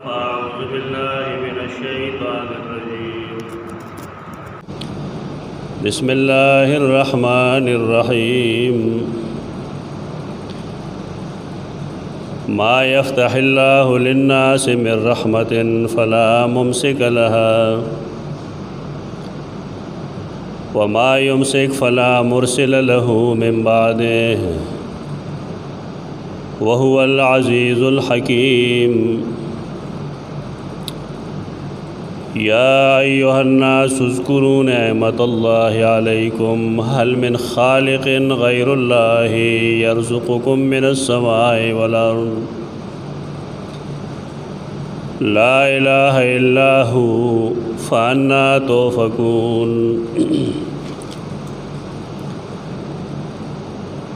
أعوذ بالله من الشيطان الرجيم بسم الله الرحمن الرحيم ما يفتح الله للناس من رحمة فلا ممسك لها وما يمسك فلا مرسل له من بعده وهو العزيز الحكيم يا أيها الناس اذكروا نعمة الله عليكم هل من خالق غير الله يرزقكم من السماء والأرض لا إله إلا هو فأنى توفكون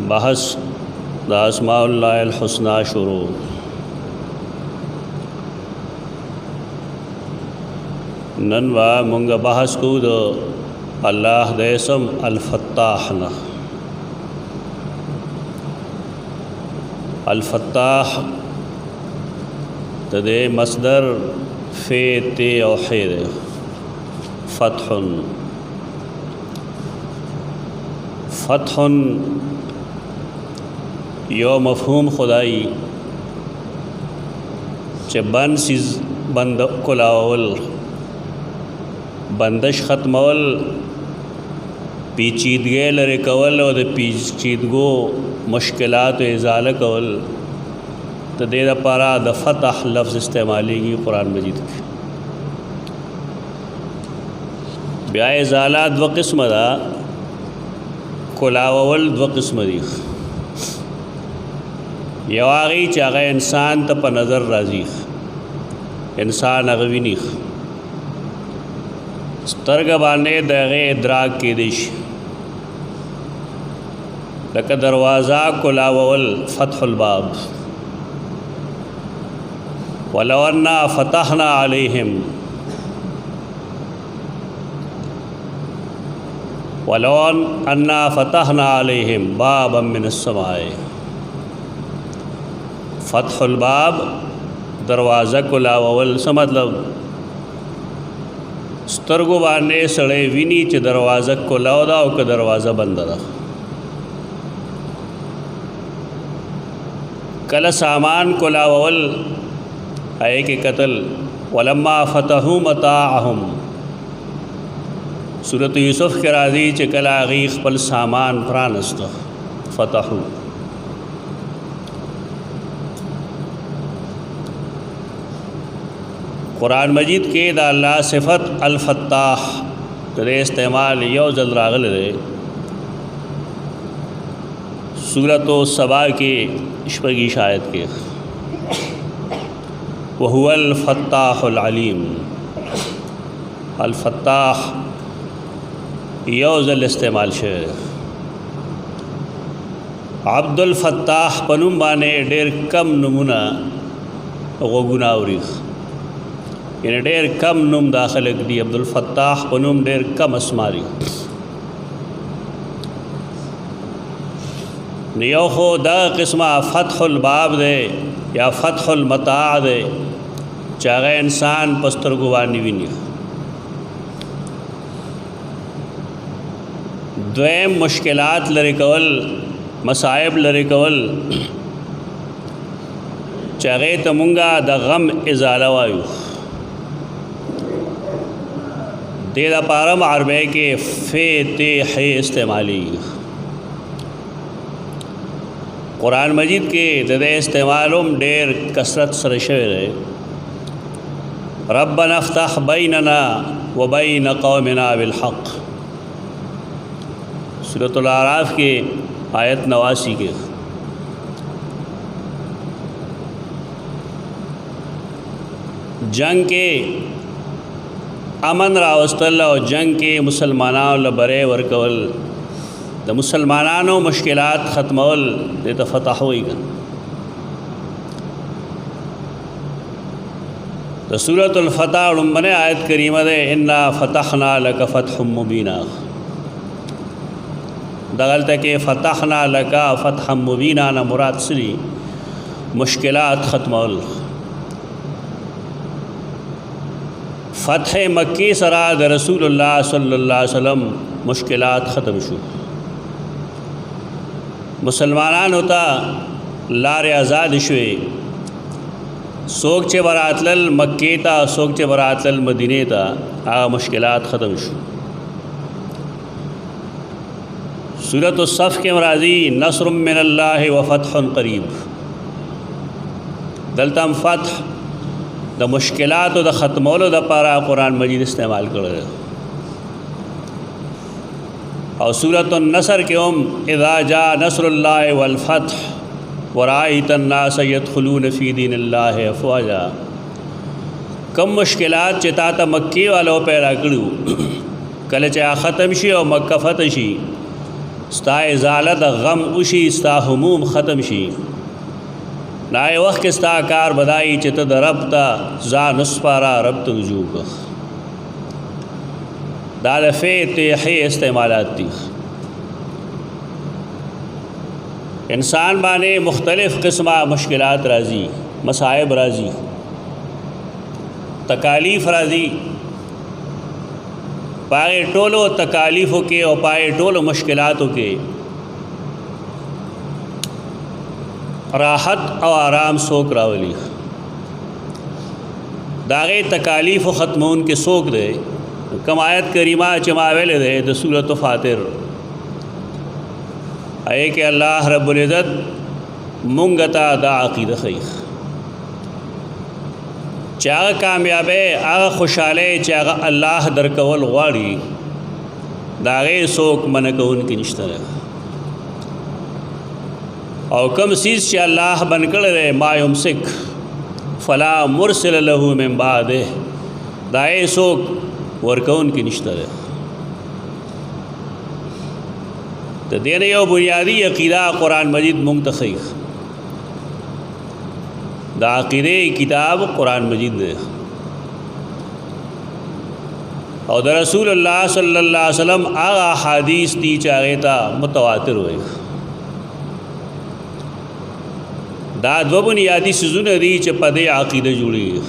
بحث دا اسماء الله الحسنى شروع ننوا منگا بحث کو دو اللہ دے اسم الفتاح نا الفتاح تدے مصدر فی تی او حید فتح فتح یو مفہوم خدائی چه بند سیز بند کلاول بندش ختمول پیچیدگی لرے کول او د پیچیدگو مشکلات و ازالہ کول تو دے دا پارا دا فتح لفظ استعمالی گی قرآن مجید کی بیا ازالات دو قسم دا کلاول دو قسم دی یو آغی چاگا انسان تا پا نظر رازی انسان اغوینی سترگ باندې دغه ادراک کې دیش لکه دروازه کلاول فتح الباب ولو انا فتحنا عليهم ولو انا فتحنا عليهم بابا من السماء فتح الباب دروازه کلاول څه مطلب سترگو باندې سړی ویني چې دروازه کولاو ده او که دروازه بنده ده کله سامان کولاول آئے کې قتل ولما فتحوا متاعهم سورۃ یوسف کې راځي چې کله هغوی خپل سامان پرانسته فتحوا قرآن مجید کے دا اللہ صفت الفتاح دے استعمال یو ځل راغلی دے سورۃ السبا کے شپږی آیت کے وهو الفتاح العلیم الفتاح یو ځل استعمال شوی عبد الفتاح پنوم باندې ډېر کم نمونه غوږونه اوري یعنی ډېر کم نوم داخل دی عبدالفتاح په نوم ډېر کم اسماري یو خو دا قسمه فتح الباب دی یا فتح المتاع دی چې هغه انسان په سترګو باندې ویني دویم مشکلات لرې کول مصائب لرې کول چې هغې ته مونږه د غم ازاله وایو دے دا پارم عربے کے فی تی حی استعمالی قرآن مجید کے دے استعمالوں ډیر کثرت سره شوی دی ربنا افتح بیننا وبین قومنا بالحق سورۃ الاعراف کے آیت 89 کے جنگ کے امن راوستل او جنگ کې مسلمانانو لبره ورکول د مسلمانانو مشکلات ختمول د فتح ویګن د سورۃ الفتح لمبنه آیت کریمه ده انا فتحنا لك فتح مبینا دغلته کې فتحنا لك فتح مبینا نه مراد سری مشکلات ختمول فتح مکی سرا د رسول الله صلی الله علیه وسلم مشکلات ختم شو. مسلمانانو ته لار آزاد شوي. څوک چې براتل مکی ته، څوک چې براتل مدینه ته، هغه مشکلات ختم شو. سورۃ الصف کې مرادی نصر من الله وفتح قریب. دلته فتح د مشکلاتو د ختمولو د لپاره قرآن مجید استعمال کړی. او سورۃ النصر کې هم اذا جاء نصر الله والفتح ورأيت الناس يدخلون في دين الله افواجا. کم مشکلات چې تا ته مکی والو پیدا کړو، کله چې ختم شي او مکه فتح شي، ستا ازاله د غم وشي، ستا هموم ختم شي، نای وخت کې ستا کار بدایي چې ته د رب ته ځان وسپاره، رب ته رجوع کړه. دا د فتحې استعمالات دي. انسان باندې مختلف قسمه مشکلات راځي، مصائب راځي، تکالیف راځي. پای ټولو تکالیفو کې او پای ټولو مشکلاتو کې راحت او آرام څوک راولي؟ داغه تکالیف و ختمون کې څوک دی؟ کم آیت کریمه چې ما ویلې ده د سورۃ فاطر، اے کہ اللہ رب العزت مونږ ته دا عقیده خیخ چې هغه کامیابی، هغه خوشحالی چې هغه الله درکول غواړي، دا هغې څوک منع کوونکی نشته دی. او کم سیز چې الله بند کړی دی، ما یمسک فلا مرسل له من بعده، دا هغې څوک ورکوونکی نشته دی. د دې نه یو بنیادي عقیده قرآن مجید مونږ ته ښیي. دا عقیده کتاب قرآن مجید دی او د رسول الله صلی الله علیه وسلم هغه احادیث دي چې هغې ته متواتر وایي. دا دوه بنیادي څیزونه دي چې په دې عقیده جوړېږي: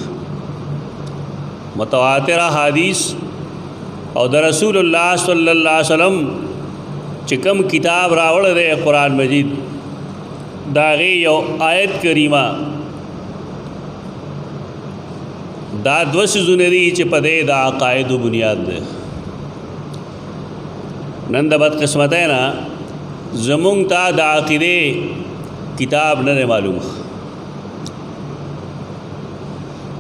متواتر احادیث او د رسول الله صلی الله علیه وسلم چې کوم کتاب راوړی دی قرآن مجید، د هغې یو آیت کریمه. دا دوه څیزونه دي چې په دې د عقایدو بنیاد دی. نن د بدقسمتۍ نه زمونږ ته د عقیدې کتاب نه دی معلوم.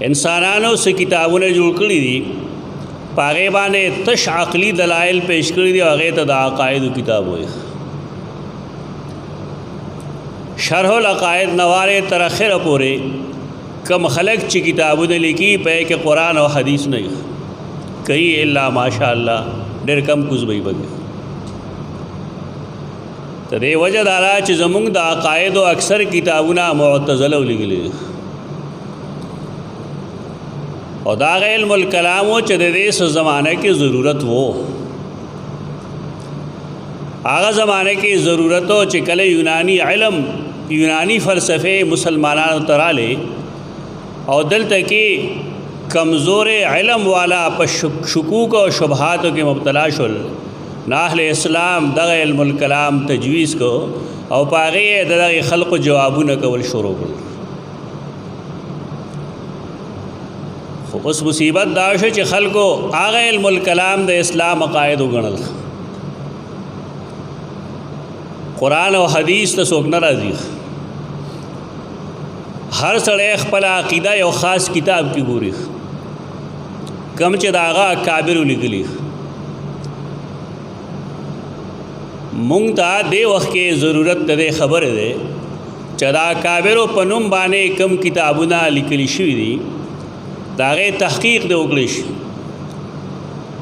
انسانانو څه کتابونه جوړ کړي دي، په هغې باندې تش عقلي دلایل پیش کړي دي، او هغې ته د عقایدو کتاب وایي. شرح العقاید نوارې تر اخره پورې کم خلق چې کتابونه لیکي، په کې قرآن او حدیث نه کوي الا ماشاء الله ډېر کم کوز به یې بګي. د دې وجه دا ده چې زمونږ د عقایدو اکثر کتابونه معتزله ولیکلي، او دا هغه علم الکلام و چې د دې زمانه کې ضرورت وو. هغه زمانه کې ضرورت و چې کله یونانی علم، یونانی فلسفه مسلمانانو ته راغلې، او دلته کې کمزور علم والا په شکوک او شبهاتو کې مبتلا شول، نو اهل اسلام دغه علم الکلام تجویز کو، او په هغې د دغې خلقو جوابونه کول شروع کړل. خو اوس مصیبت دا شو چې خلکو هغه علم الکلام د اسلام عقاید وګڼل. قرآن او حدیث ته څوک نه راځي. هر سړی خپل عقیده یو خاص کتاب کې ګوري، کم چې د هغه اکابرو لیکلي. مونږ ته دې وخت کې ضرورت د دې خبره دی چې د اکابرو په نوم باندې کم کتابونه لیکلي شوي دي، د هغې تحقیق دې وکړی شي.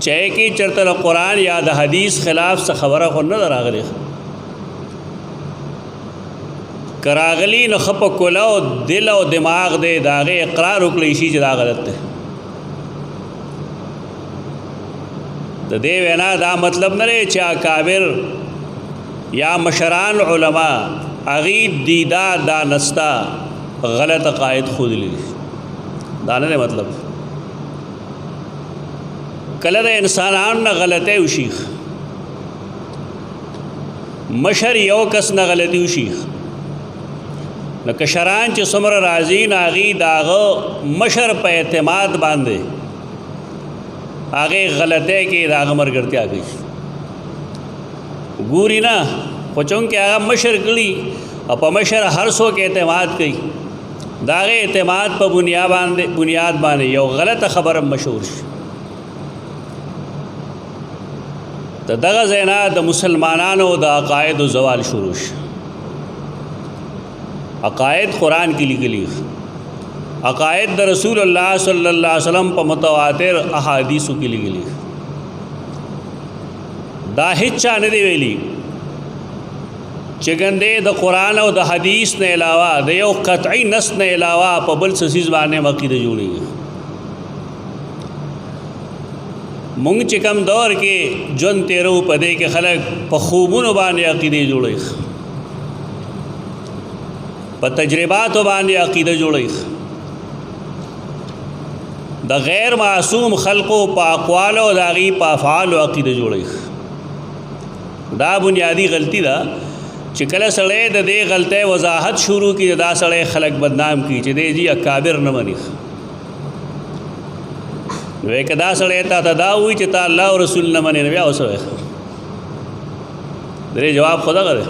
چې کې چېرته د قرآن یا د حدیث خلاف څه خبره خو نه ده راغلې، که راغلي نو ښه په کله او دل او دماغ دی د هغې اقرار وکړی شي چې دا غلط دی. د دې وینا دا مطلب نه دی چې اکابر یا مشران علما هغې دیده دانسته غلط عقاید ښودلي، دا نه دی مطلب. کله د انسانانو نه غلطی وشي، مشر یو کس نه غلطي وشي، نو کشران چې څومره راځي نو هغې د هغه مشر په اعتماد باندې هغې غلطۍ کې د هغه ملګرتیا کوي، ګوري نه خو چونکې هغه مشر کړي او په مشر هر څوک اعتماد کوي، د هغې اعتماد په بنیاد باندې یو غلطه خبره مشهور شي. د دغه ځای نه د مسلمانانو د عقایدو زوال شروع شي. عقاید قرآن کی لیکلی، عقاید د رسول الله صلی الله علیه وسلم په متواتر احادیثو کې لیکلی، دا هیڅ چا نه دی ویلي چې ګندې د قرآن او د حدیث نه علاوه د یو قطعی نص نه علاوه په بل څه څیز باندې عقیده جوړېږي. مونږ چې کوم دور کې ژوند تېرو په دې کې خلک په خوبونو باندې عقیدې جوړوي، په تجرباتو باندې عقیده جوړوي، د غیر معصوم خلقو په اقوالو د هغې په افعالو عقیده جوړوي. دا بنیادی غلطی ده چې کله سړی د دې غلطۍ وضاحت شروع کړي دا سړی خلک بدنام کړي چې دی جی اکابر نه مني. نو که دا سړی تا ته دا وایي چې تا الله او رسول نه منې نو بیا اوس وایي د دې جواب خو دغه دی،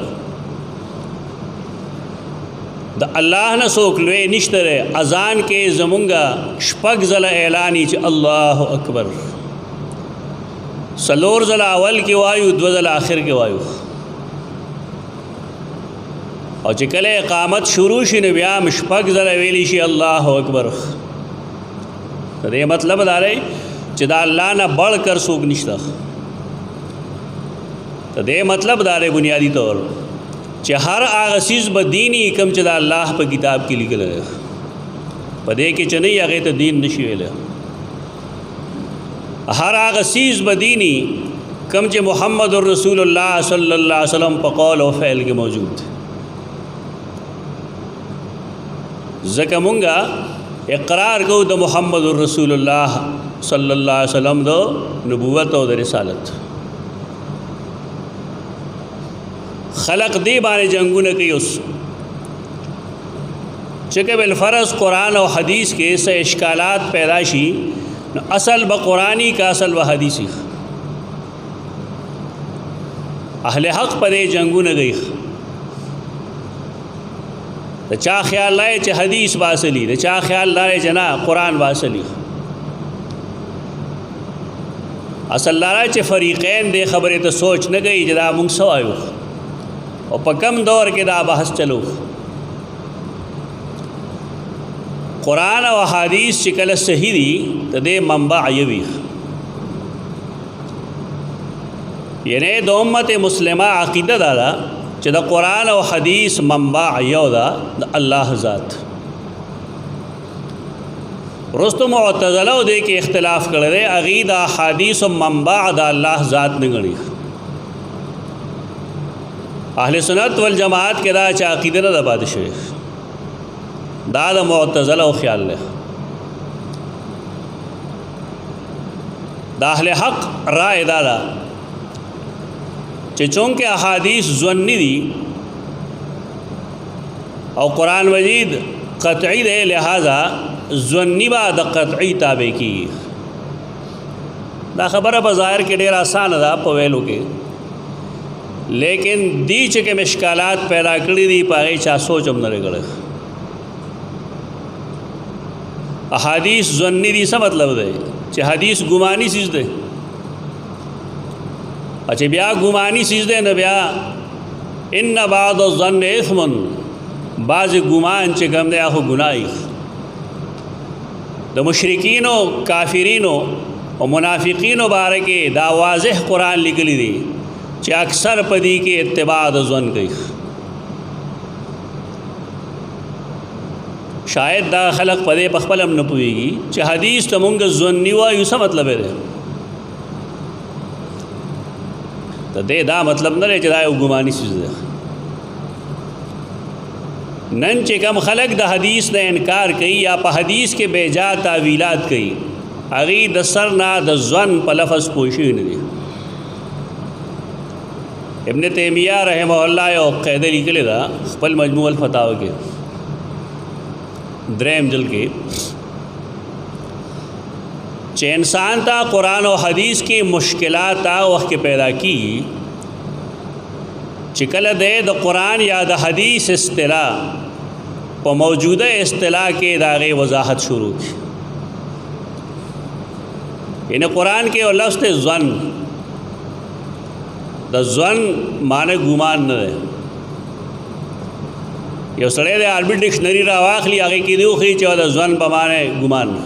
د الله نه څوک لوی نشته دی. اذان کې زمونږه شپږ ځله اعلاني چې الله اکبر، څلور ځله اول کې وایو، دوه ځله آخر کې وایو، او چې کله اقامت شروع شي نو بیا هم شپږ ځله ویلی شي الله اکبر. د دې مطلب دا دی چې د الله نه بڑھ کر څوک نشته. د دې مطلب دا دی بنیادی طور چې هر هغه څیز به دیني کم چې د الله په کتاب کې لیکلی دی، په دې کې چې نه هغې ته دین نشي ویلی. هر هغه څیز به دیني کم چې محمد رسول الله صلی الله علیه وسلم په قول او فعل کې موجود. ځکه مونږه اقرار کوو د محمد رسول الله صلی الله علیه وسلم د نبوت او د رسالت. خلق دی باندې جنگونه کوي اوس چې که بالفرض قرآن او حدیث کې څه اشکالات پیدا شي نو اصل به قرآنی کا اصل به حدیثی. اهل حق په دې جنگونه کوي، د چا خیال لای چې حدیث واصلی، د چا خیال لای چې نه قرآن واصلی. اصل لاره چې فریقین دې خبرې ته سوچ نه کوي چې دا موږ څه وایو او په کم دور کې دا بحث چلو. قرآن او حدیث چې کله صحیح دي د دې منبع یوي، یعنی د امت مسلمه عقیده دا ده چې د قرآن او حدیث منبع یو ده د الله ذات. رستو معتزله او دې کې اختلاف کړی دی، هغې د احادیث منبع د الله ذات نه ګڼي. اهل سنت والجماعت کې دا چې عقیده نه ده پاتې شوې، دا د معتزله او خیال دی. د اهل حق رائے دا ده چې چونکه احادیث ظنی دي او قرآن مجید قطعی دی، لہذا ظنی با د قطعی تابع کی. دا خبره په ظاهر کې ډېر آسانه ده په ویلو کې، لیکن دی چې کوم اشکالات پیدا کړي دي په هغې چا سوچ هم نه دی کړی. احادیث ظنی دي څه مطلب دی چې حدیث ګماني چیز دی، چې بیا ګماني چیز دی نو بیا ان بعض الظن اثم، بعض ګمان چې کوم دی هغه ګناه. د مشرکینو کافرینو او منافقینو باره کې دا واضح قرآن لیکلی دی چې اکثر پدې کې اتباع د ظن کوي. شاید دا خلق پدې په خپل هم نه پوهېږي چې حدیث ته مونږ ظني وایو څه مطلب دی. د دې دا مطلب نه دی چې دا یو ګماني څیز دی. نن چې کوم خلق د حدیث نه انکار کوي یا په حدیث کې بے جا تعویلات کوي هغوی د سر نه د ظن په لفظ پوه شوي نه دي. ابن تیمیه رحمه الله یو قاعده لیکلې ده خپل مجموع الفتاوی کې 3 جلد کې چې انسان ته قرآن او حدیث کې مشکلات وخت کې پیدا کی چې کله د قرآن یا د حدیث اصطلاح په موجوده اصطلاح کې د هغې وضاحت شروع کی. یعنی قرآن کې یو لفظ ته ظن، د ظن معنی ګمان نه دی. یو سړی د عربي ډکشنري را واخلي هغې کې دی وښیي چې د ظن په معنی ګمان نه.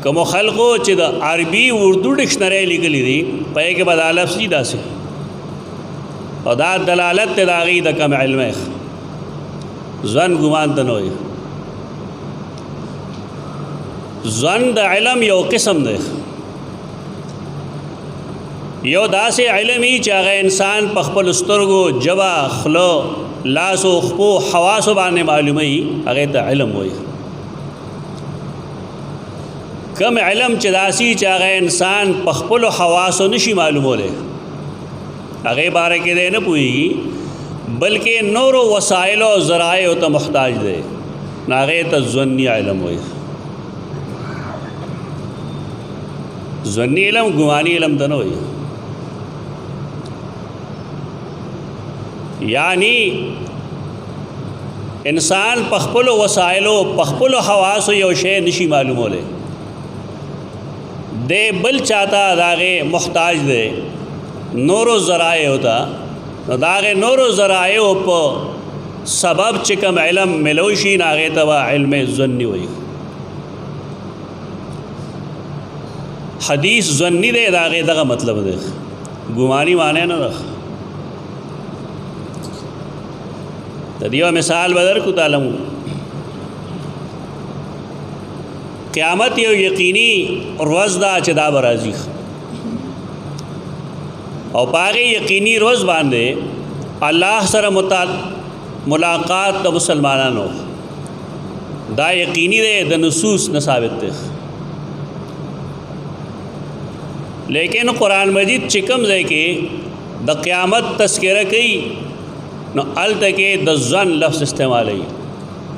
کومو خلقو چې د عربي اردو ډکشنري لیکلي دي په هغې کې به دا لفظ دي داسې او دا دلالت دی د هغې د کم علمۍ. ظن ګمان ته نه وایي. ظن د علم یو قسم دی. یو داسې علم ای چې هغه انسان په خپل سترګو، ژبه، خوله، لاسو، خپو، حواسو باندې معلوموي، هغې ته علم وایي. کم علم چې داسې چې هغه انسان په خپلو حواسو نشي معلومولی، هغې باره کې دی نه پوهېږي، بلکې نورو وسایلو او ذرایعو ته محتاج دی، نو هغې ته ظني علم وایي. ظني علم ګماني علم ته نه وایي. یعنی انسان په خپلو وسایلو، په خپلو حواسو یو شی نشي معلومولی، دی بل چاته د هغې محتاج دی نورو ذرایعو ته. نو د هغې نورو ذرایعو په سبب چې کوم علم ملو شي نو هغې ته به علم ظني وایي. حدیث ظني دی، د هغې دغه مطلب دی، ګماني معنی نه ده. د دې یو مثال به درکړو. تعالی قیامت یو یقیني ورځ ده چې دا به راځي، او په هغې یقیني ورځ باندې الله سره ملاقات د مسلمانانو دا یقیني دی، د نصوص نه ثابت دی. لیکن قرآن مجید چې کوم ځای کې د قیامت تذکره کوي نو هلته کې د ظن لفظ استعمالوي.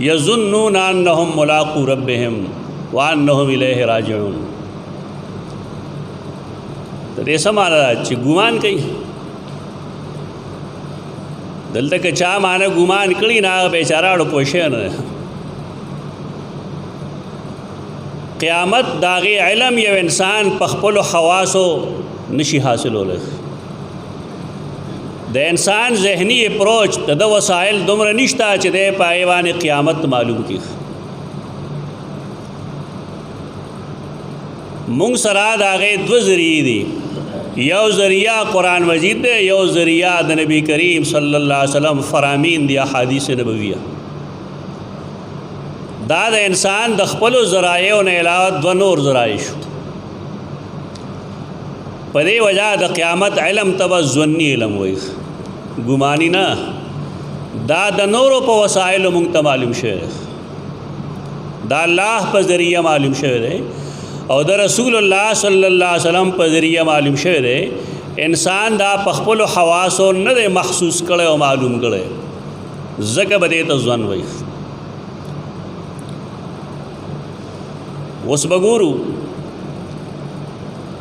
یظنون انهم ملاقو ربهم وانهم الیه راجعون. د دې څه معنی ده چې ګمان کوي. دلته که چا معنی ګمان کړي نه هغه بیچاره اړو پوه شوی نه دی. قیامت د هغې علم یو انسان په خپلو حواسو نشي حاصلولی. د انسان ذهني اپروچ د ده وسایل دومره نشته چې دی په هغې باندې قیامت معلوم کړي. مونږ سره د هغې دوه ذریعې دي، یو ذریعہ قرآن مجید دی، یو ذریعہ د نبی کریم صلی الله علیه وسلم فرامین دی احادیث نبویہ. دا د انسان د خپلو ذرایعو نه علاوه دوه نور ذرایع شو. په دې وجه د قیامت علم ته به ظني علم وایي، ګماني نه. دا د نورو په وسایلو مونږ ته معلوم شوی دی، دا الله په ذریعه معلوم شوی دی او د رسول الله صلی الله علیه وسلم په ذریعه معلوم شوی دی. انسان دا په خپلو حواسو نه دی محسوس کړی او معلوم کړی، ځکه به دې ته ظن وایي. اوس به ګورو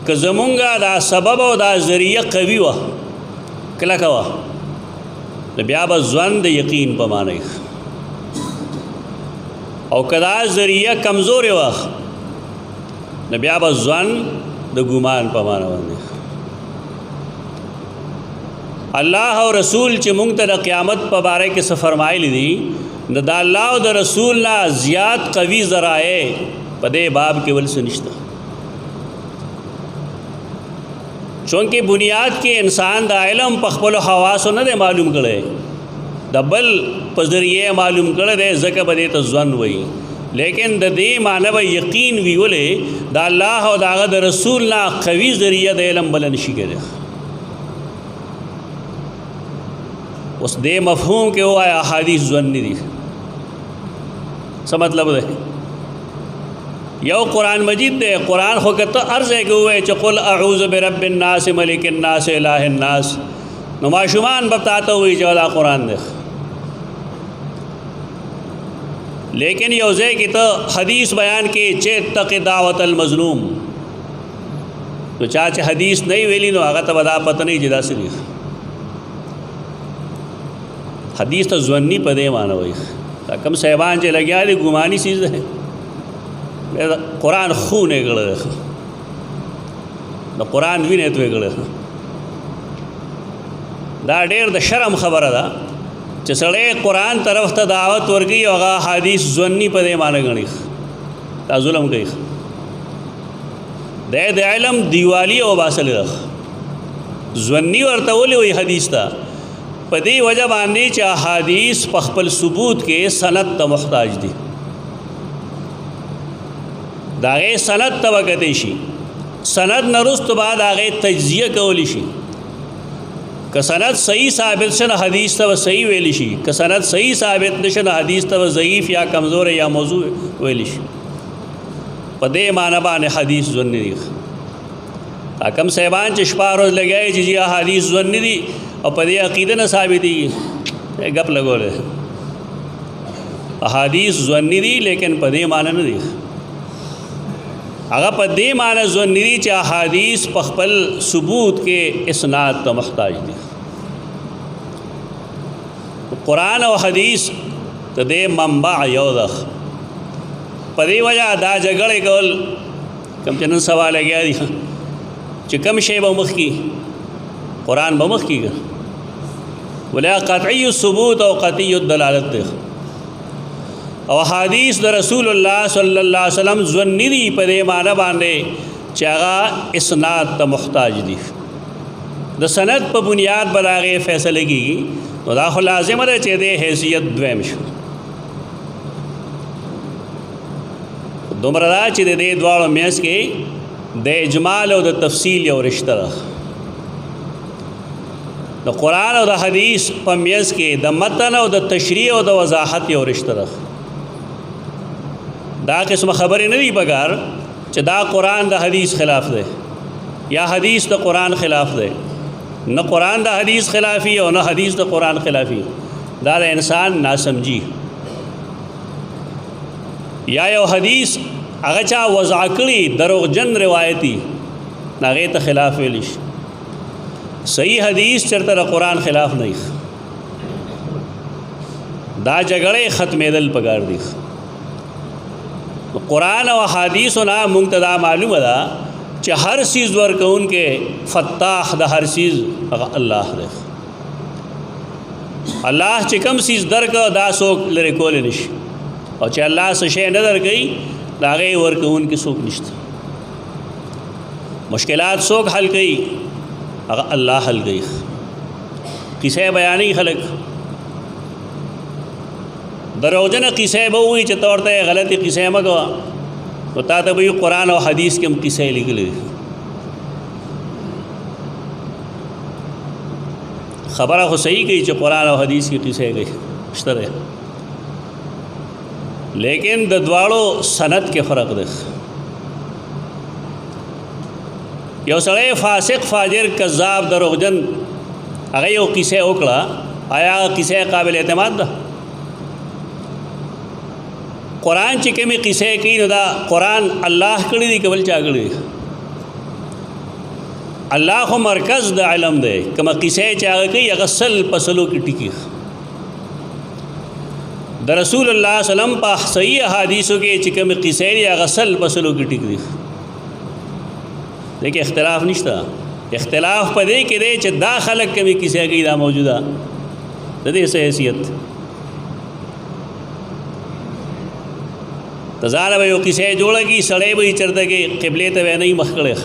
که زمونږه دا سبب او دا ذریعه قوي وه، کلکه وه، نو بیا به ظن د یقین په معنی، او که دا ذریعه کمزورې وه نو بیا به ظن د ګمان په معنی باندې. الله او رسول چې مونږ ته د قیامت په باره کې څه فرمایلی دي، نو د الله او د رسول نه زیات قوي ذرایع په دې باب کې بل څه نشته. چونکې بنیاد کې انسان د علم په خپلو حواسو نه دی معلوم کړی، د بل په ذریعه معلوم کړی دی، ځکه به دې ته ظن وایي. لیکن د دې معنی به یقین وي، ولې د الله او د هغه د رسول نه قوي ذریعه د علم بله نشي کېدی. اوس دې مفهوم کې ووایه احادیث ظني دي، څه مطلب دی؟ یو قرآن مجید دے قرآن خو کته ارزه کې وای چې قل اعوذ برب الناس ملک الناس اله الناس نو ماشومان به تاته وای چې دا قرآن دی. لیکن یو ځای کې ته حدیث بیان کې چې تق دعوت المظلوم نو چا چې حدیث نه ویلی نو هغه ته ودا پته نه جدا سړي حدیث ته ځواني په دې معنی وای دا کم صاحبان چې لګیا دي ګماني چیز ده قرآن خونه غړل نو قرآن وینې ته غړل دا ډېر د شرم خبره ده چې سړی قرآن طرف ته دعوت ورکړي او هغه حدیث ځواني په دې معنی غني دا ظلم کوي د علم دیوالی او باسل رخ ځواني ورته ولې وي حدیث ته په دې وجه باندې چې احادیث په خپل ثبوت کې سند ته محتاج دي دا غي سند ته وکړي شي سند نرست بعد هغه تجزیه کولی شي که سند صحیح ثابت شنه حدیث ته صحیح ویل شي که سند صحیح ثابت نشنه حدیث ته ضعیف یا کمزور یا موضوع ویل شي په دې معنی باندې حدیث ځون نه دي حکم صاحبان چې شپه ورځ لګایي چې حدیث ځون نه دي او په دې عقیده نه ثابت دي غپ لګول حدیث ځون نه دي لیکن په دې معنی نه دي هغه په دې معنی ځون نه دي چې حدیث په خپل ثبوت کې اسناد ته محتاج دي قرآن او حدیث ته دې منبع یو ده په دې وجه دا جګړې کول کوم چې نن سوال لګیا دي چې کوم شی به مخ کی قرآن به مخ کیږي ولا قطعی الثبوت او قطعی الدلالت ده او حدیث د رسول الله صلی الله علیه وسلم ځنی دی په دې معنی باندې چې هغه اسناد ته محتاج دي د سند په بنیاد باندې فیصله کیږي نو دا خو لازم ده چې د حیثیت دویم شو دومره دا چې د دې دواړو میس کې د اجمال او د تفصیل یو رشته ده د قرآن او د حدیث په میس کې د متن او د تشریح او د وضاحت یو رشته ده دا قسم خبرې نه دي پکار چې دا قرآن د حدیث خلاف ده یا حدیث د قرآن خلاف ده نه قرآن د حدیث خلافی او نه حدیث د قرآن خلافی دا د انسان ناسمجی یا یو حدیث هغه چا وضع کړي دروغجن روایتي هغه ته خلاف ویل شي صحیح حدیث چرته د قرآن خلاف نه دا جګړه ختمېدل پکار دي قرآن او حدیث نه منتدا معلومه ده چې هر چیز ورکون کې فتاح د هر چیز الله ده الله چې کوم چیز درک دا څوک لري کول نشي او چې الله څه شی نه درکړي دا غي ورکون کې څوک نشته مشکلات څوک حل کوي هغه الله حل کوي کیسه بیانې خلک دروغجن قصه به وي چې تورته غلطي قصه مګو او تا ته به قرآن او حدیث کې هم قصه لیکلي خبره خو صحیح کوي چې قرآن او حدیث کې قصه کوي اشتره لیکن د دواړو سند کې فرق دی یو سړی فاسق فاجر کذاب دروغجن هغه یو قصه وکړه آیا قصه قابل اعتماد ده قرآن چې کومې قصه کوي نو دا قرآن الله کړی دی کبل چا کړی الله خو مرکز د علم دی کومه قصه چې هغه کوي هغه سل پسلو کې ټکی د رسول الله صلی الله علیه وسلم په صحیح حدیثو کې چې کومه قصه دی هغه سل پسلو کې ټکی دی لیکن اختلاف نشته اختلاف په دې کې دی چې دا خلک کومې قصه کوي دا موجوده د دې حیثیت تزانه به یو کیسه جوړه کی سړی به چرته کې قبله ته نه مخ کړي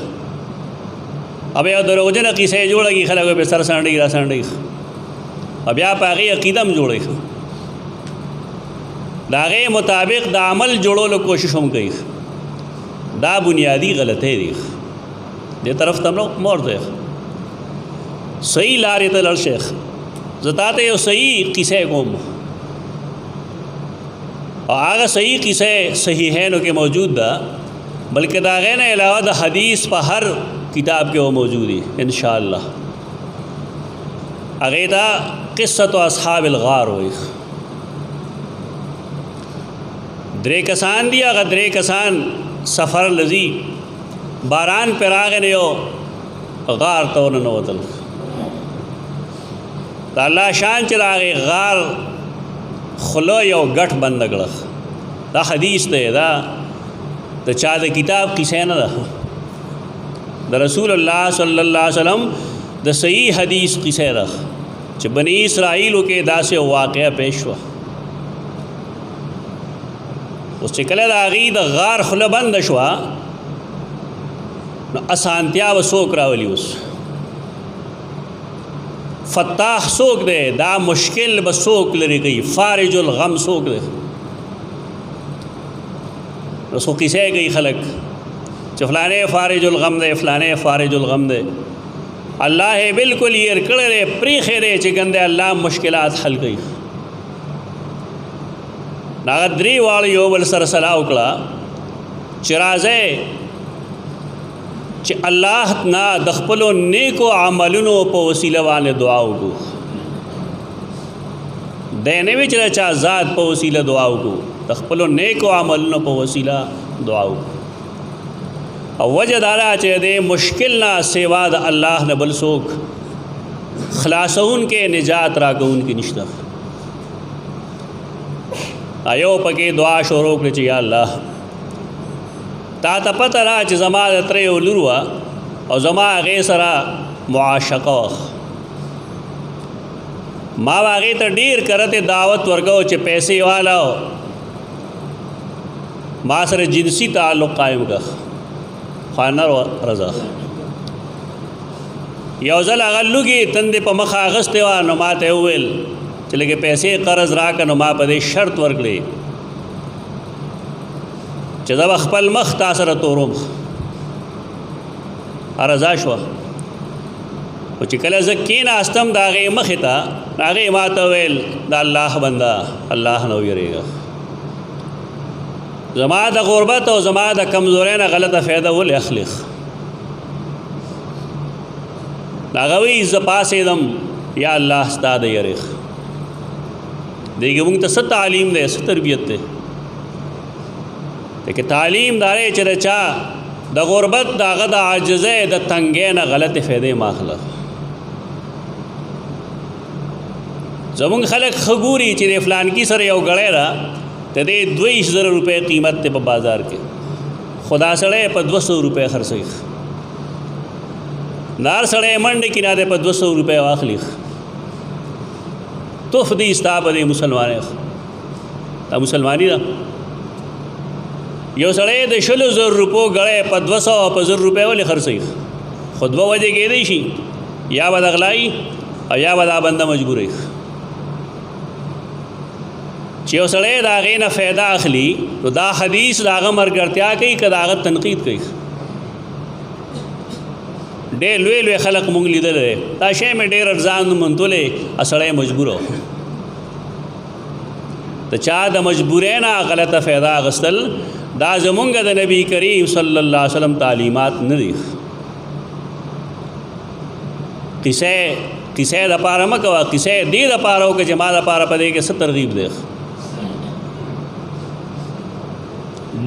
اب یو دروغجن کیسه جوړه کی خلک به سر سانډي را سانډي بیا پاغي عقیدم جوړي داغه مطابق د عمل جوړولو کوشش هم کوي دا بنیادی غلطه دی دې طرف ته نو مور دی صحیح لارې ته لړ شیخ زتاته یو صحیح کیسه کوم اور آگا صحیح قصے صحیحینوں کے موجود دا बल्कि दागे ने अलावा द हदीस पर हर किताब के वो मौजूद है इंशाअल्लाह। अगेदा क़िस्सत अस्हाबिल गार हुई द्रे कसान दिया अगर द्रे कसान सफ़र लजी बारान पर आगे ने यो गार तो न वतल अल्लाह शान चलागे गार खुलो यो गठ बंद गड़ख दा हदीस दे दा तो चाद किताब की सैन द रसूलुल्लाह सल्लल्लाहु अलैहि वसल्लम द सही हदीस की सै रख च बनी इसराइल के दासे वाक़या पेश हुआ उस चिकले दागी द गार खुला बंद शुआ न असांत्या व सोक रावली उस फत्ताह सोक दे दा मुश्किल ब सोक लरी गई फारिजुल गम सोक दे उसको किसे गई खलक च फलाने फारिजुल गम दे फलाने फारिजुल गम दे अल्लाह बिल्कुल ये कड़े प्री खेरे च गंदे अल्लाह मुश्किलात हल गई नागद्री वाल योबल सरसला उकड़ा चिराजे च अल्लाह ना दखपलो नेको अमलनो पो वसीला वाले दुआओं को देने में चला चा ज़ात पो वसीला दुआओं को दखपलो नेको अमलनो पो वसीला दुआओं और वजह दारा चे दे मुश्किल ना सेवाद अल्लाह न बलसोक खलासऊन के निजात रागून की निश्ता आयो पके दुआ शोरोक चे या अल्लाह ता तपत रहा च जमा तरे उलुआ और जमा गे सरा मुआशक़ा माँ वागे तो डीर करते दावत वर्गो च पैसे वाला माँ सर जिनसी ताल्लुक़ कायम का खाना रजा यौजल अगल्लू की तंदे प मखा अगस्ते वा नुमाते उवेल चले के पैसे कर्ज रा का नुमा पदे शर्त वर्गले जब अखपल मख तासर तोरुम अरजाशवा वो चिकल जक्कीन आस्तम दागे मखिता नागे मातवेल दा अल्लाह बंदा अल्लाह नो यरेगा जमा द गुरबत और जमा द कमज़ोर न गलत फ़ायदा वो अखलिख नागवी ज़पास दम या अल्लाह स्ताद यरिख देखिए मुंग तस तालीम दे तरबियत दे देखिए तालीम दारे चरचा द गुरबत दागद आजज़े द तंगे न गलत फ़ायदे माखला जमुंग खलक खगूरी चिरे फलान की सर यो गड़ेरा तो दे 2000 रुपये कीमत थे बाज़ार के खुदा सड़े पर 200 रुपये खर्च नार सड़े मंड किनारे पर 200 रुपये वाखली तो फदी इस्ताब दे मुसलमान ता मुसलमानी दा यो सड़े दे 16,000 रुपये गड़े पर 200 रुपये वाले खर्च खुद वो वजह के देशी या बद अगलाई और या बदा बंदा मजबूर है चो सड़े दागे न फ़ायदा अखली तो दा हदीस दाग मरगरत्या कई कदागत तनकीद कई डे लुए लुए खलक मुंग लीदल रहे ताशे में डेर अर्जान मंतुले असड़े मजबूर हो तो चाद मजबूरे ना गलत फ़ायदा गस्तल दा जमुंग द नबी करीम सल्लल्लाहु अलैहि वसल्लम तालीमात न दी किसे किसे दपारा मकवा किसे दी दपारो के जमा दपारा पदे के सब तरगीब देख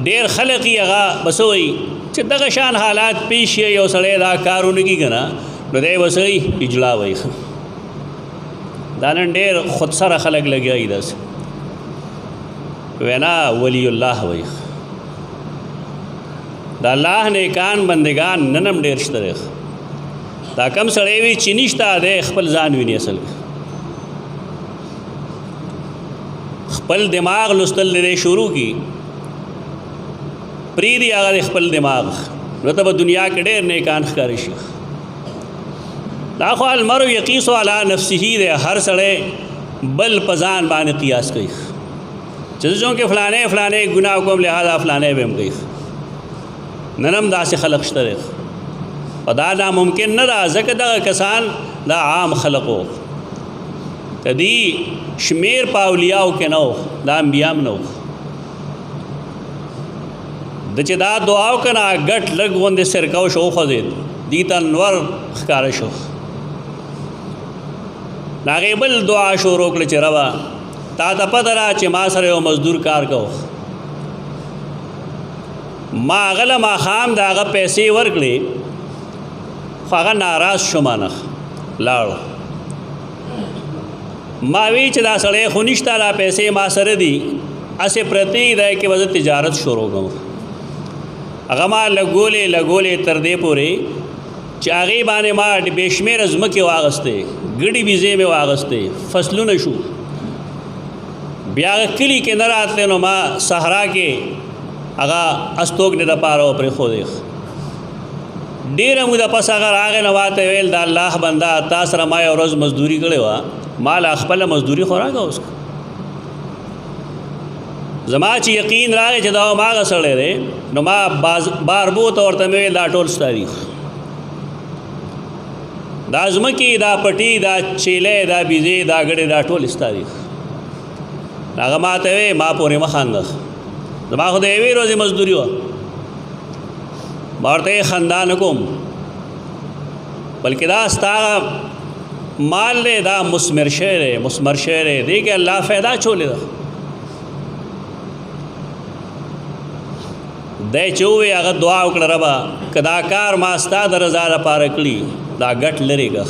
डेर खलकी अगा बसोई चिदगशान हालात पेश यो सड़े दा कारून की गना दे बसोई इजला वही दानन डेर खुद सर खलक लग गया इधर से वेना वलीउल्लाह वही दा अल्लाह ने कान बंदगान ननम डेर शतरे दा कम सड़े भी चिनिश्ता दे खपल जान भी नहीं असल खपल दिमाग लुस्तल दे शुरू की प्रीदी अगर खपल दिमाग रतब दुनिया के डेर ने कान खरिश लाखोल मरो यकीस वाला नफ्सी दे हर सड़े बल पजान बान कियास कई चीज़ों के फलाने फलाने गुनाह को लिहाजा फलाने बेम गई नरम दा से खलक शतरे दा नामुमकिन न दा जक दा कसान दा आम खलको कदी शमेर पावलियाओ के नो दा अम्बियाम नो د چې دا دعا وکړه ګټ لږ غوندې سرکه شو وخوځېد دي ته انور ښکاره شو. د هغې بل دعا شروع کړه چې ربه تا ته پته ده چې ما سره یو مزدور کار کو، ما هغه له ماښام د هغه پیسې ورکړې خو هغه ناراض شو مانه لاړو. ما وی چې دا سړی خو نشته دا پیسې ما سره دي هسې پرتې دی کې به زه تجارت شروع کوم. هغه ما لګولې تر دې پورې چې هغې باندې ما بې شمېره ځمکې واغستې، ګډې بیزې مې واغستې، فصلونه شو. بیا هغه کلي کې نه راتلی نو ما صحرا کې هغه استوګنې دپاره وپرېښودې. ډېره موده پس هغه راغی نو ما ته ویل د الله بنده تا سره ما یو ورځ مزدوري کړې وه، ما له خپله مزدوري خو راکړه اوس. زما چې یقین راغی چې دا هماغه سړی دی نو ما باربو ته ورته مې ویل دا ټول ستا دي، دا ځمکې دا پټي دا چیلې دا بیزې دا ګډې دا ټول ستا دي. هغه ما ته وی ما پورې مه خانده، زما خو د یوې ورځې مزدوري وه. ما ورته یې خندا نه کوم بلکې دا ستا مال دی دا مثمر شوی دی دې کې الله فایده چولې ده. دی چې ووی هغه دعا وکړه ربه که دا کار ما ستا د رضا لپاره کړي دا ګټ لرې کړه.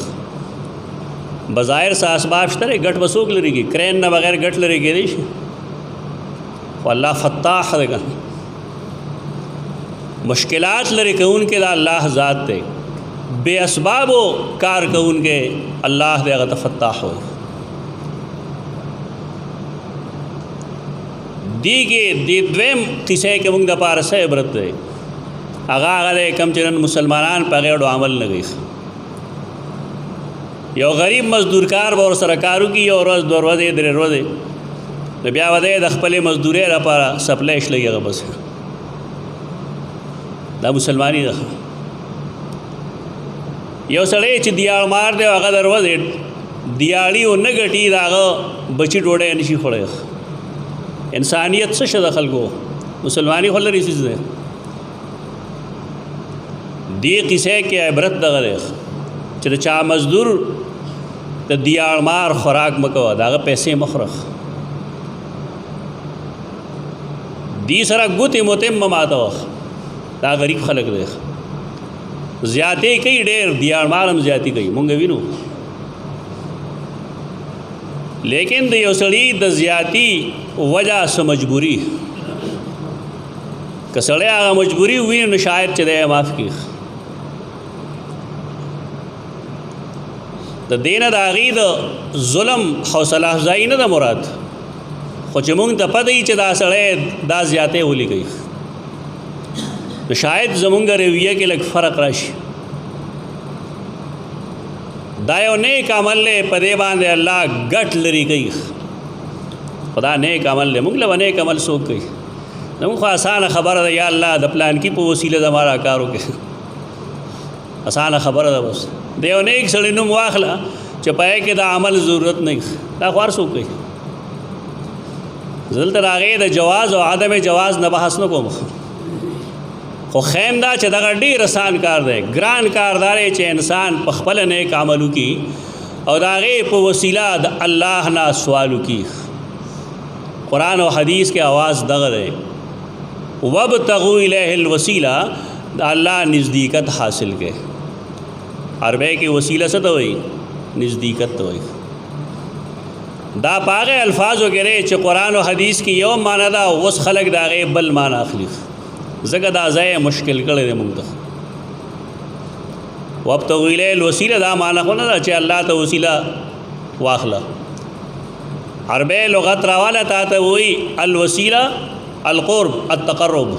بظاهر څه اسباب شته دی ګټ به څوک لرې کړي، کرین نه بغیر ګټ لرې کېدی شي، خو الله فتاح دی که مشکلات لرې کوونکی دا الله ذات دی، بے اسبابو کار کوونکی الله دی هغه ته فتاح وایي. دی کې د دویم قصې کې موږ دپاره څه عبرت دی هغه دی کوم چې نن مسلمانان په هغې ډو عمل نه کوي. یو غریب مزدور کار به ورسره کار وکړي یو ورځ دوه ورځې درې ورځې نو بیا به دی د خپلې مزدورۍ لپاره سپلیش لګي هغه بس دا مسلماني ده. یو سړی چې دیاړ مار دی هغه د ورځې دیاړي ونه ګټي د هغه بچي ډوډۍ نشي خوړی. انسانیت څه شته د خلکو مسلماني خو لرې څیز دی. دې قصې کې عبرت دغه دی چې د چا مزدور د دیاړ مار خوراک مه کوه د هغه پیسې مه خوره. دې سره ګوتې موتې مه ماتوه دا غریب خلک دی زیاتې کوي ډېر دیاړ مار هم زیاتې کوي مونږ وینو. لیکن د یو سړي د زیاتی وجہ څه مجبوري که سړی هغه مجبوري وویني نو شاید چې دی معاف کړي. د دې نه د هغې د ظلم حوصله افزایي نه ده مراد، خو چې مونږ ته پته وي چې دا سړی دا زیاتې ولي کوي نو شاید زمونږ رویه کې لږ فرق راشي. دا یو نیک عمل دی په دې باندې الله ګټ لري کوي. خدا نیک عمل دی مونږ له نیک عمل څوک کوي زموږ خو اسانه خبره ده یا الله د پلان کې په وسیله زما را کار وکړي اسانه خبره ده بس د یو نیک سړي نوم واخله چې په هغې کې د عمل ضرورت نه دا خو هر څوک کوي. زه دلته د هغې د جواز او عدم جواز نه بحث نه کوم خو خیم دا چې دغه ډېر اسان کار دی ګران کار دا دی چې انسان په خپله نیک عمل وکړي او د هغې په وسیله د الله نه سوال وکړي. قرآن او حدیث کې آواز دغه دی وابتغوا الیه الوسیله د الله نزدېکت حاصل کړئ. عربی کې وسیله څه ته وایي نزدېکت ته وایي. دا په هغې الفاظو کې دی چې قرآن او حدیث کې یو معنی ده اوس خلک د هغې بل معنی اخلي ځکه دا ځای مشکل کړی دی موږ ته. وابتغوا الیه الوسیله دا معنی خو نه ده چې الله ته وسیله واخله. عربی لغت راواله تا ته وایي الوسیله القرب التقرب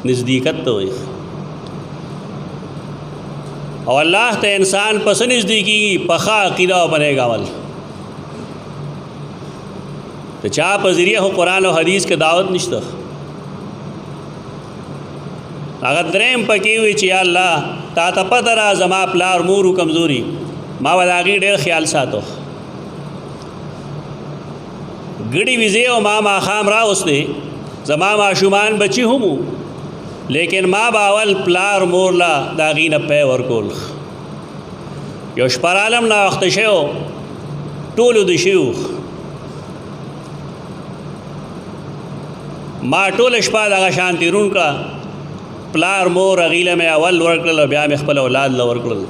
نزدېکت ته وایي او الله ته انسان پس نزدیکی په ښه عقیده او په نیک عمل. د چا په ذریعه خو قرآن او حدیث کې دعوت نشته. هغه دریم پکې وي چې یا الله تا ته پته را زما پلار مور کمزوري ما به د هغې ډېر خیال ساتو ګډې ویزې او ما ماښام راوستې زما ماشومان بچي هم لیکن ما باول پلار مور لا دا غینه پی ورکول. یو شپه عالم نا وخت شو ټولو د شیو ما ټوله شپه دغه شان تیرون کړه پلار مور غیله مې اول ورکړل بیا مې خپل اولاد له ورکړل.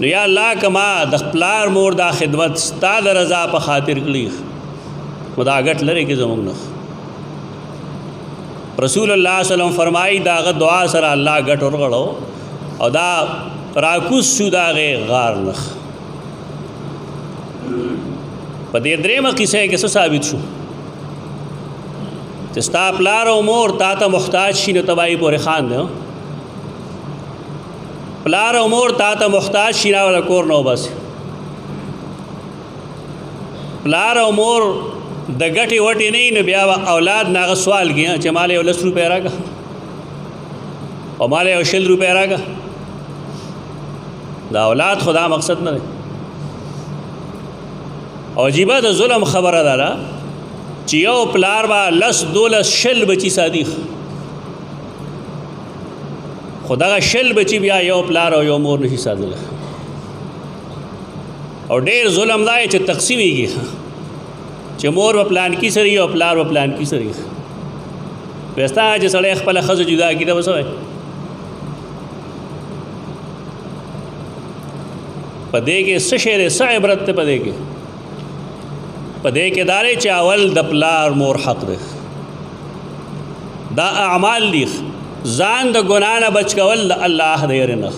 نو یا الله کما د پلار مور دا خدمت ستا د رضا په خاطر کړي خو دا ګټ لري کې زموږ نه. رسول الله صلی الله علیه وسلم فرمایي داغه دعا سره الله ګټ ورغړو او دا راکوس شو داغه غار نه. په دې درېمه قصه کې څه ثابت شو چې ستا پلار او مور تا ته محتاج شي نو تباہی پورې خان دی. پلار او مور تا ته محتاج شي نه ولا کور نو بس. پلار او مور د ګټې وټې نه نو بیا اولاد ناغه سوال کیا چې مال یو 10 روپے راکا او مال یو 20 روپے راکا. دا اولاد خدا مقصد نه دی. او عجیبه د ظلم خبره ده چې یو پلار با 10-12 بچی صادق خدا 10 بچی بیا یو پلار او یو مور نشي ساتل. او ډېر ظلم دی چې تقسیمیږي چې مور و پلان کی سری او پلار و پلان کی سری. وستا چې سړی خپل خزه جدا کیده وسوي پدې کې څه شعر څه عبرت ته پدې کې دارې چې اول د پلار مور حق دی. دا اعمال دي ځان د ګناه نه بچ کول د الله د یری نه،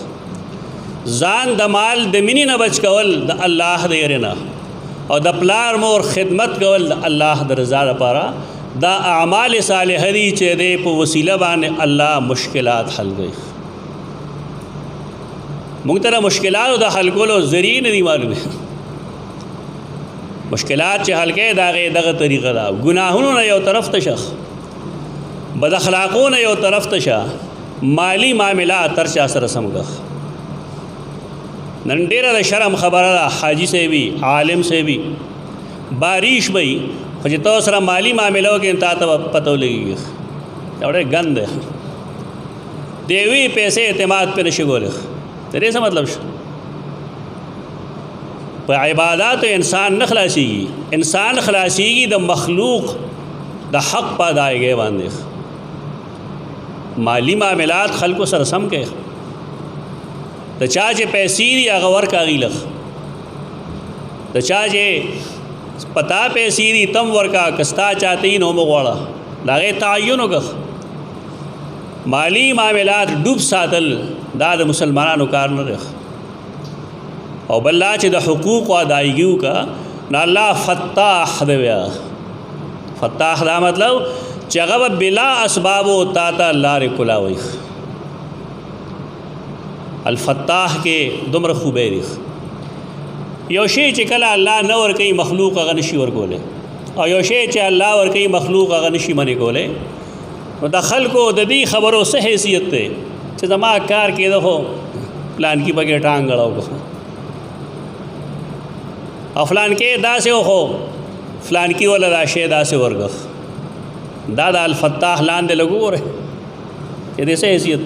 ځان د مال د مینې نه بچ کول د الله د یری نه، او د پلار مور خدمت کول د الله د رضا لپاره. دا اعمال صالحه دي چې د په وسیله باندې الله مشکلات حل کوي. موږ ته مشکلات د حل کولو ذریعہ نه دي معلومه. مشکلات چې حل کې دغه طریقه ده. ګناهونو نه یو طرف ته شخ، بد اخلاقونه یو طرف ته شه، مالی معاملات تر چا سره سمګه. نن ډیره د شرم خبره ده، حاجی سے بھی عالم سے بھی بارش وي خو چې تاسو سره مالی معاملو کې تا ته پته لګي اورې غند دیوی پیسې اعتماد په نشي ګوره. ترې څه مطلب شو؟ په عبادت انسان نه خلاصيږي، انسان خلاصيږي د مخلوق د حق پادایګي باندې. مالی معاملات خلکو سره سم کې د چا چې پیسې دی هغه ورکا غیلخ، د چا چې پتا پیسې دی تم ورکا کستا چاته نو مغواړه داغه تعین وکړه. مالی معاملات ډوب ساتل دا د مسلمانانو کار نه دی. او بل چې د حقوق ادایګیو کا نه الله فتاح دی. فتاح دا مطلب چې هغه بلا اسباب او تا ته لارې کولاوي. الفتاح کې دومره خوبه دی. یو شی چې کله الله نه ور کوي مخلوق هغه نشي ور کوله، او یو شی چې الله ور کوي مخلوق هغه نشي منې کوله. نو د خلکو د دې خبرو څه حیثیت ته چې زما کار کېده خو پلان کې بګې ټانګ غړاو او فلان کې داسې خو فلان کې ولا دا شی داسې ورغخ. دا د الفتاح لاندې لګوره چې دې څه حیثیت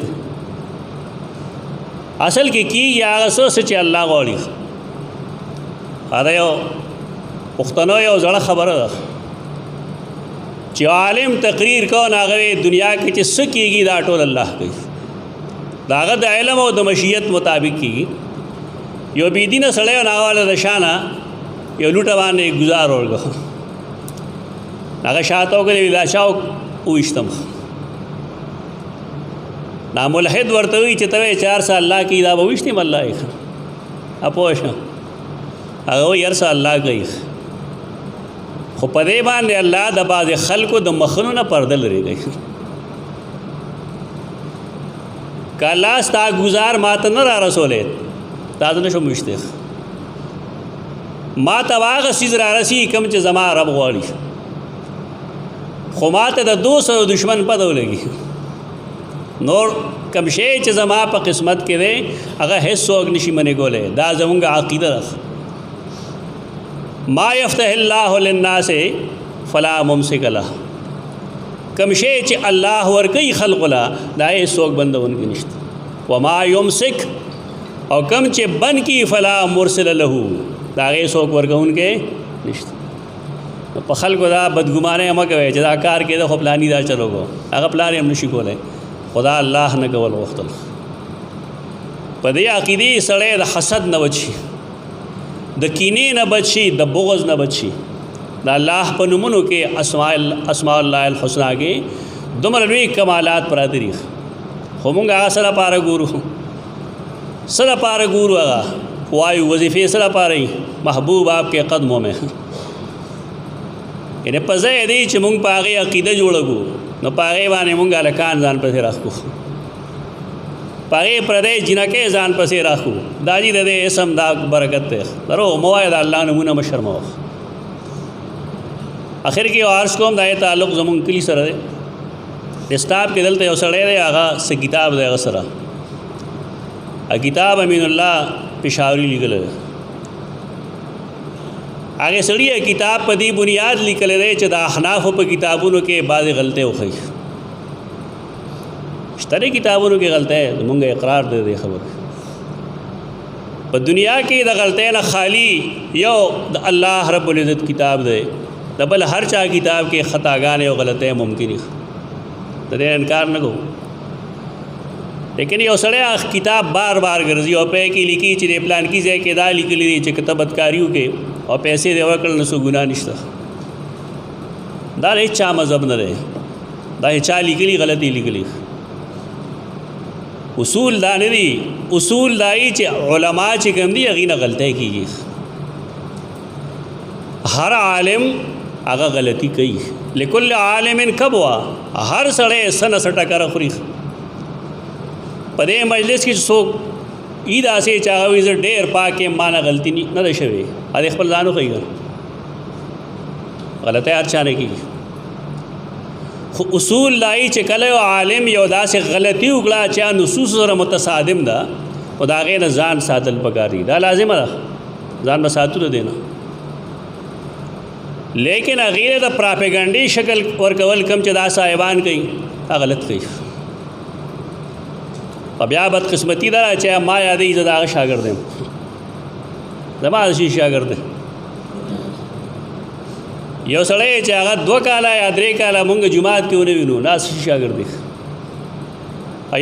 اصل کې یا هغه څه چې الله غواړي. دا یو پښتنو یو ځړه خبره ده چې عالم تقریر کو هغه دنیا کې چې څه کېږي دا ټول الله کوي. دا هغه د علم او د مشیت مطابق کېږي. یو بيدینه سړی ناواله د شانه یو لوټه باندې گزار ورغه هغه شاته وګړي دا شاو وښتم نا ملحد ورته وی چې ته 4 سال الله کې دا وښتم الله یې اپوښ هغه یې سال الله کوي. خو په دې باندې الله د باز خلکو د مخونو نه پرده لري. کله ستا گزار ماته نه را رسولې تاسو نشو مشته ما ته واغه سیز را رسی کم چې زما رب غواړي. خو ماته د 200 دشمن پدو لګي نور کم شی چې زما په قسمت کې دی هغه هیڅ څوک نشي منې کوله. دا زموږ عقیده ده. ما يفتح الله للناس فلا ممسك له. کم شی چې الله ورکوي خلقو له دا یې څوک بندونکی نشته وما یمسک او کم چې بند کی فلا مرسل له دا هغې څوک ورکوونکی نشته په خلکو دا بدګمانۍ مه کوئ چې دا کار کېده خو پلاني دا چلو کو هغه پلان یې هم نشي کولی خدا الله نه کول غوښتل په دې عقیدې سړی د حسد نه بچي د کینې نه بچي د بغض نه بچي د الله په نومونو کې اسماء الله الحسنا کې دومره لوی کمالات پراته دي خو موږ هغه سره پاره ګورو هغه وایو وظیفې سره پاره محبوب آپ کے قدموں میں یعنی په ځای دی چې موږ په هغې عقیده جوړه کړو نو په هغې باندې موږ هلکان ځان پسې راښکو په هغې پردی جنکۍ ځان پسې راښکو دا جي د دې اسم دا برکت دی دروغ مه وایه د الله نومونه مه شرموه اخر کې یو عرض کوم دا یې تعلق زموږ کلي سره دی ډیسکټاپ کې دلته یو سړی دی هغه څه کتاب دی هغه سره کتاب امین الله پېښاوري لیکلی دی هغې سړي کتاب په دې بنیاد لیکلی دی چې د احنافو په کتابونو کې بعضې غلطۍ وښیي شته دی کتابونو کې غلطۍ زمونږ اقرار دی دې خبرې په دنیا کې د غلطۍ نه خالی یو د الله رب العزت کتاب دی د بل هر چا کتاب کې خطاګانې او غلطۍ ممکن دي د دې انکار نه کوو لیکن یو سړی کتاب بار بار ګرځي او په کې لیکي چې د پلان کې ځای کې دا لیکلي دي چې کتابتکاریو کې او پیسې دی ورکړل نو څه ګناه نشته دا هیڅ چا مذهب نه دی دا چا لیکلي غلطي لیکلي اصول دا نه دي اصول دا چې علما چې کوم دي هغې نه غلطۍ کېږي هر عالم هغه غلطي کوي لکل عالم کبوا هر سړی څه نه څه ټکره خوري په دې مجلس کې څوک ای داسې چې هغه وایي زه ډېر پاک یم ما نه غلطي نه ده شوې هغې خپل ځان وښیي غلطۍ هر چا نه کېږي خو اصول دای چې کله یو عالم یو داسې غلطي وکړه چې نصوص سره متصادم ده او د هغې نه ځان ساتل پکار دي دا لازمه ده ځان به ساتو د دې نه لیکن هغې د پراپیګنډي شکل ورکول کم چې دا صاحبان کوي دا غلط کوي بیا بدقسمتي ده چې ما یادوي زه د هغه شاګرد یم زما د شي شاګرد دی یو سړی چې هغه 2 کاله یا 3 کاله مونږ جماعت کې ونه وینو دا شي شاګرد دی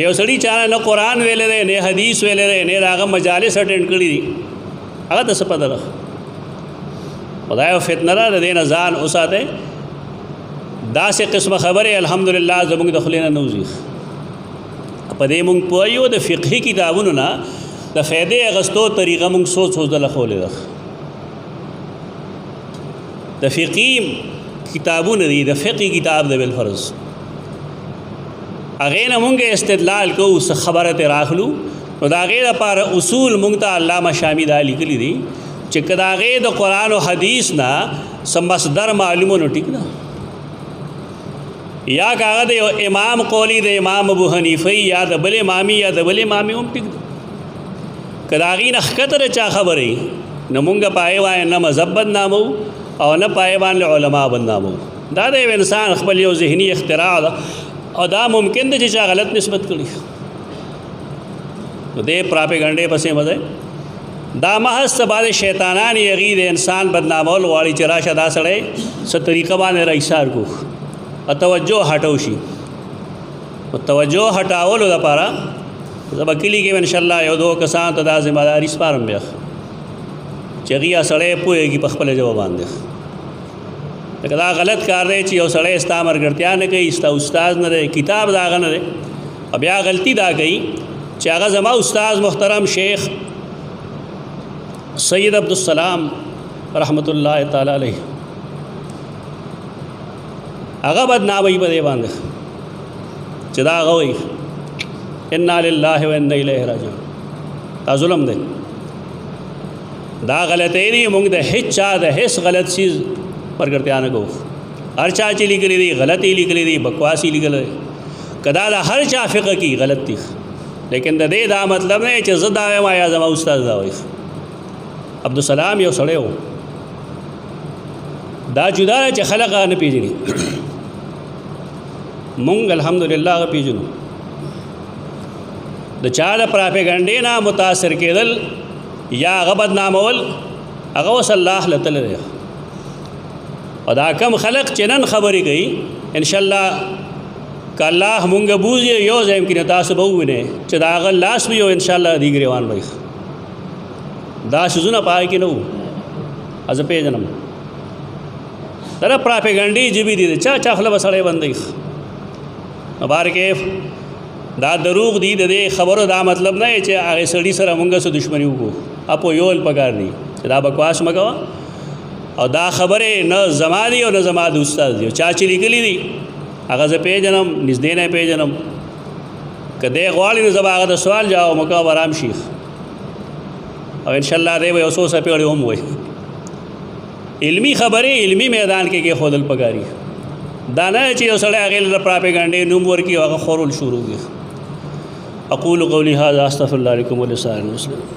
یو سړی چې نه قرآن ویلی دی نه حدیث ویلی دی نه د هغه مجالس اټینډ کړي دي هغه ته څه پته ده خدای یو فتنه ده د دې نه ځان وساتئ داسې قسمه خبرې الحمدلله زموږ د خولې نه نه وځي په دې مونږ پوهیو د فقهي کتابونو نه د فایدې اخیستو طریقه مونږ سوچ دله ښولې ده د فقهي کتابونه دي د فقهي کتاب دی بالفرض هغې نه مونږ استدلال کوو څه خبره ترې راخلو نو د هغې دپاره اصول مونږ ته علامه شامي دا لیکلي دي چې که د هغې د قرآن و حدیث نه څه مصدر معلومه نو ټیک ده یا کاغه د یو امام قولی د امام ابو حنیفه یا د بل امامي یا د بل امامي هم ټیک ده که د هغې نه ښکته د چا خبرې نه مونږ په هغې باندې نه مذهب بدنامو او نه په هغې باندې علما بدنامو دا د یو انسان خپل یو ذهني اختراع ده او دا ممکن ده چې چا غلط نسبت کړي نو دې پراپیګنډې پسې مه ځئ دا محض څه بعضې شیطانان یې هغې د انسان بدنامول غواړي چې راشه دا سړی څه طریقه باندې را ایسار کو توجه هټو شي توجه هټاولو دپاره زه به کلي کې انشاءالله یو 2 کسانو ته دا ذمہداري سپارم بیا چې هغې سړی پوهېږي په خپله ژبه باندې لکه دا غلط کار دی چې یو سړی ستا ملګرتیا نه کوي ستا استاد نه دی کتاب د هغه نه دی او بیا غلطي دا کوي چې هغه زما استاد محترم شیخ سید عبدالسلام رحمت الله تعالی علیه هغه بدناموي په دې باندې چې دا هغه وایي انا لله و انا الیه راجعون دا ظلم دی دا غلطۍ دي موږ د هیڅ چا د هیڅ غلط چیز ملګرتیا نه کوو هر چا چې لیکلی دي غلطي لیکلی دي بکواسي لیکلی دی که دا د هر چا فقه کې غلط دي لیکن د دې دا مطلب نه چې زه دا وایم یا زما استاد دا وایي عبدالسلام یو سړی و دا جدا چې خلق نه پیژني مونږ الحمدلله هغه پیژنو. د چا د پراپیګنډې نه متاثر کېدل یا هغه بدنامول هغه اوس الله له تله دی. او دا کم خلق چې نن خبرې کوي انشاءالله که الله مونږ بوځي یو ځای یمکن تاسو به ووینئ چې د هغه لاس به یو انشاءالله دی ګریوان به دا شیزونه په هغې کې نه وو. زه پېژنم دا د پراپیګنډې ژبې دي، د چا چا خوله به سړی بندوي. مبارکیف دا دروغ دي. د دې خبرو دا مطلب نه چې هغې سړي سره مونږ څه دښمني وکړو. اپو یول پکار دي چې دا بکواس مه کوه. او دا خبرې نه زما دي او نه زما د استاد دي. چا چې لیکلي دي هغه زه پېژنم، نږدې نه پېژنم. که دی غواړي نو زه به هغه د سوال جواب وکړم آرام شیخ، او انشاءالله دی به یو څو څپېړې هم وایي. علمي خبرې علمي میدان کې کېښودل پکاري. دا نه چې یو سړی هغې له پراپیګنډې نوم ورکړي او هغه خورول شروع کړي. اقول قولي هذا استغفر الله لكم ولسائر المسلمين.